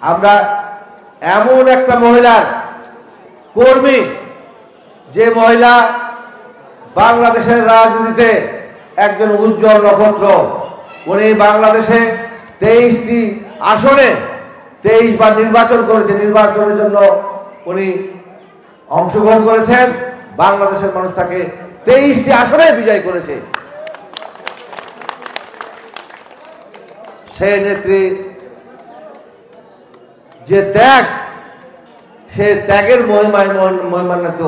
আমরা এমন একটা মহিলার কর্মী, যে মহিলা বাংলাদেশের রাজনীতিতে একজন উজ্জ্বল নক্ষত্র। উনি বাংলাদেশে 23টি আসনে 23 বার নির্বাচন করেছে, নির্বাচনের জন্য উনি অংশগ্রহণ করেছেন। বাংলাদেশের মানুষ তাকে 23টি আসনে বিজয় করেছে। সেই নেত্রী যে ত্যাগ, সে ত্যাগের মহিমান্বিত।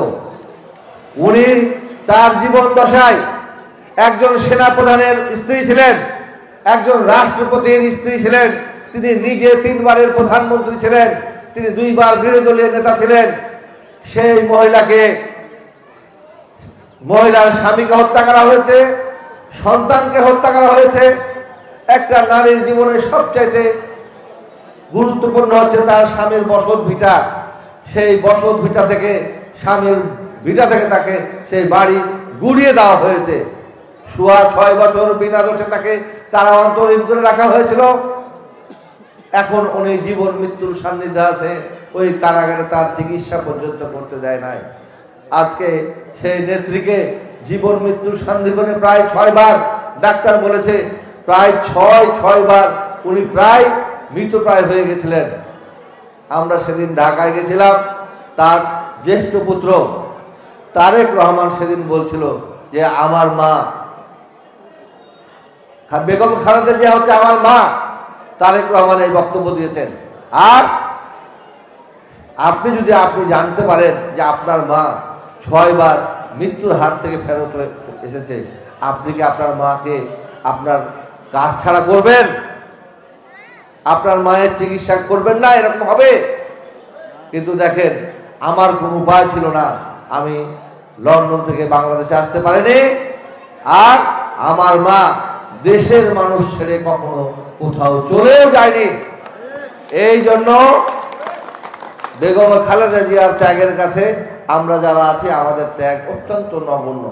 উনি তার জীবন দশায় একজন সেনাপ্রধানের স্ত্রী ছিলেন, একজন রাষ্ট্রপতির স্ত্রী ছিলেন, তিনি নিজে 3 বারের প্রধানমন্ত্রী ছিলেন, তিনি 2 বার বিরোধী দলীয় নেতা ছিলেন। সেই মহিলার স্বামীকে হত্যা করা হয়েছে, সন্তানকে হত্যা করা হয়েছে। একটা নারীর জীবনে সবচাইতে গুরুত্বপূর্ণ হচ্ছে তার স্বামীর বসত ভিটা। সেই বসত ভিটা থেকে, স্বামীর ভিটা থেকে তাকে সেই বাড়ি গুড়িয়ে দেওয়া হয়েছে। 6 বছর বিনা দোষে তাকে কারা অন্তরীণ করে রাখা হয়েছিল। এখন উনি জীবন মৃত্যুর সান্নিধ্যে আছে, ওই কারাগারে তার চিকিৎসা পর্যন্ত করতে দেয় নাই। আজকে সেই নেত্রীকে জীবন মৃত্যুর সান্নিধ্যে প্রায় 6 বার ডাক্তার বলেছে, প্রায় 6 বার উনি প্রায় মৃতপ্রায় হয়ে গেছিলেন। আমরা সেদিন ঢাকায় গেছিলাম, তার জ্যেষ্ঠ পুত্র তারেক রহমান সেদিন বলছিল যে আমার মা বেগম খালেদা জিয়া হচ্ছে আমার মা। তারেক রহমান এই বক্তব্য দিয়েছেন। আর আপনি জানতে পারেন যে আপনার মা 6 বার মৃত্যুর হাত থেকে ফেরত এসেছে, আপনি কি আপনার মাকে আপনার কাজ ছাড়া করবেন? আপনার মায়ের চিকিৎসা করবেন না? এরকম হবে? কিন্তু দেখেন, আমার কোনো উপায় ছিল না, আমি লন্ডন থেকে বাংলাদেশে আসতে পারিনি। আর আমার মা দেশের মানুষ ছেড়ে কখনো কোথাও চলেও যায়নি। এই জন্য বেগম খালেদা জিয়ার ত্যাগের কাছে আমরা যারা আছি, আমাদের ত্যাগ অত্যন্ত নগণ্য।